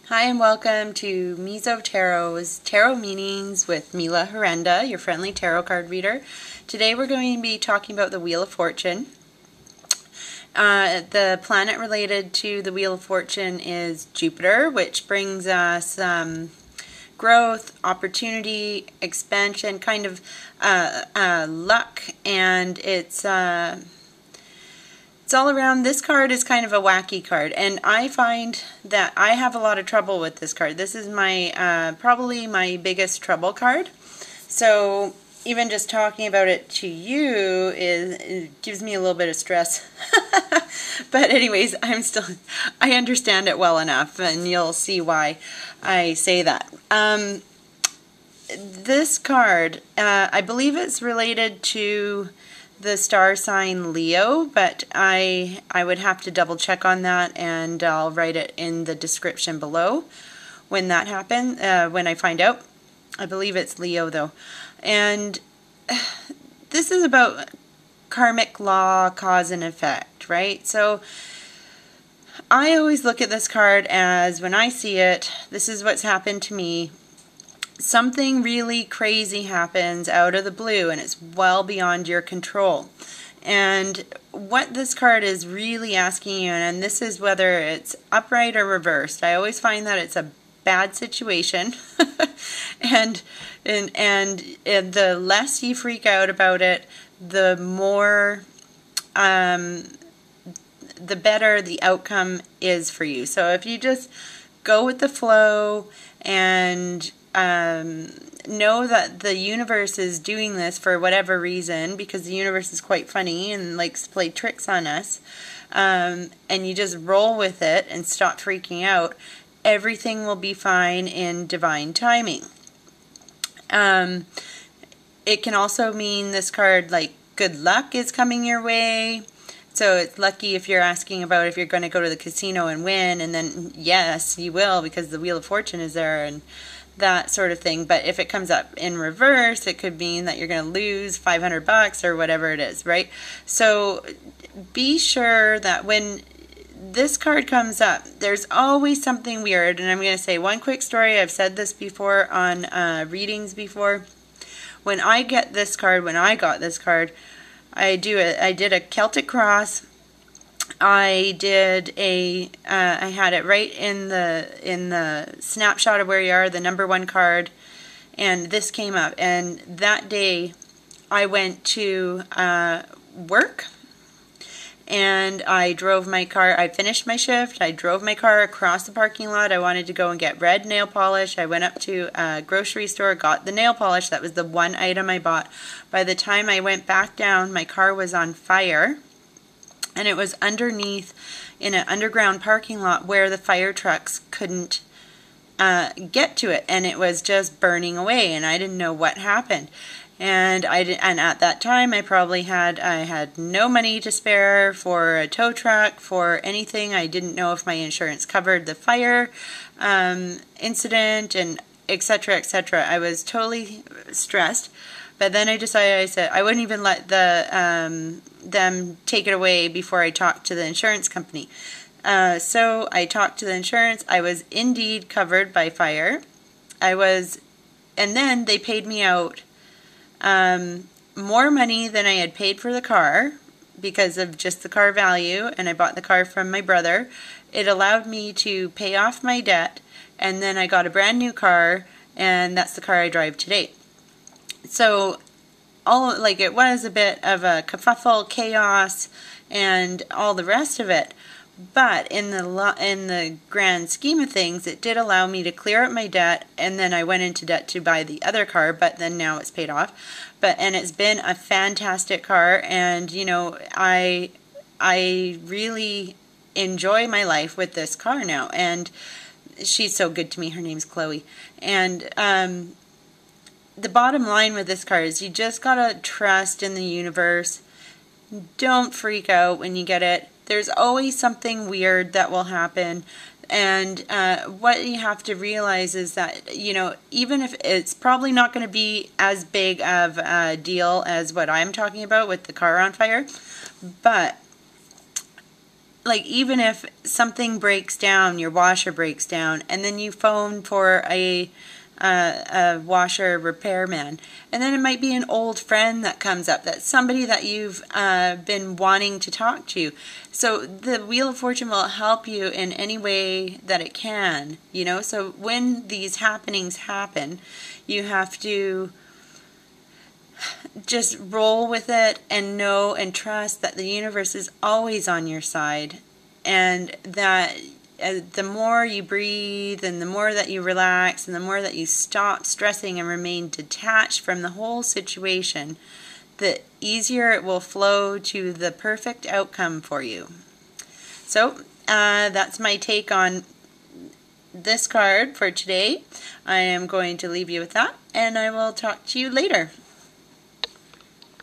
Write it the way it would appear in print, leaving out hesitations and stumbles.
Hi and welcome to Tarot's Tarot Meanings with Mila Herenda, your friendly tarot card reader. Today we're going to be talking about the Wheel of Fortune. The planet related to the Wheel of Fortune is Jupiter, which brings us growth, opportunity, expansion, kind of luck, and it's all around. This card is kind of a wacky card, and I find that I have a lot of trouble with this card. This is my probably my biggest trouble card. So even just talking about it to you it gives me a little bit of stress. But anyways, I understand it well enough, and you'll see why I say that. This card, I believe it's related to the star sign Leo, but I would have to double check on that, and I'll write it in the description below when that happens, when I find out. I believe it's Leo though. And this is about karmic law, cause and effect, right? So I always look at this card as, when I see it, this is what's happened to me. Something really crazy happens out of the blue, and it's well beyond your control. And what this card is really asking you, and this is whether it's upright or reversed, I always find that it's a bad situation. and the less you freak out about it, the more the better the outcome is for you. So if you just go with the flow and know that the universe is doing this for whatever reason, because the universe is quite funny and likes to play tricks on us, and you just roll with it and stop freaking out, everything will be fine in divine timing. It can also mean, this card, like, good luck is coming your way. So it's lucky if you're asking about if you're going to go to the casino and win, and then yes, you will, because the Wheel of Fortune is there and that sort of thing. But if it comes up in reverse, it could mean that you're going to lose $500 or whatever it is, right? So be sure that when this card comes up, there's always something weird. And I'm going to say one quick story. I've said this before on readings before. When I got this card, I did a Celtic cross. I had it right in the snapshot of where you are, the number 1 card, and this came up. And that day I went to work, and I drove my car. I finished my shift. I drove my car across the parking lot. I wanted to go and get red nail polish. I went up to a grocery store, got the nail polish. That was the one item I bought. By the time I went back down, my car was on fire. And it was underneath in an underground parking lot where the fire trucks couldn't get to it, and it was just burning away, and I didn't know what happened. And at that time I had no money to spare for a tow truck, for anything. I didn't know if my insurance covered the fire incident, and etc., etc. I was totally stressed. But then I decided, I said I wouldn't even let them take it away before I talked to the insurance company. So I talked to the insurance. I was indeed covered by fire. And then they paid me out more money than I had paid for the car because of just the car value, and I bought the car from my brother. It allowed me to pay off my debt, and then I got a brand new car, and that's the car I drive today. So it was a bit of a kerfuffle, chaos, and all the rest of it. But in the grand scheme of things, it did allow me to clear up my debt, and then I went into debt to buy the other car, but then now it's paid off. And it's been a fantastic car, and I really enjoy my life with this car now, and she's so good to me. Her name's Chloe. And the bottom line with this card is you just gotta trust in the universe. Don't freak out when you get it. There's always something weird that will happen. And what you have to realize is that, even if it's probably not going to be as big of a deal as what I'm talking about with the car on fire, but like, even if something breaks down, your washer breaks down, and then you phone for a washer repairman, and then it might be an old friend that comes up, that's somebody that you've been wanting to talk to. So the Wheel of Fortune will help you in any way that it can, you know. So when these happenings happen, you have to just roll with it and know and trust that the universe is always on your side, and that the more you breathe and the more that you relax and the more that you stop stressing and remain detached from the whole situation, the easier it will flow to the perfect outcome for you. So that's my take on this card for today. I am going to leave you with that, and I will talk to you later.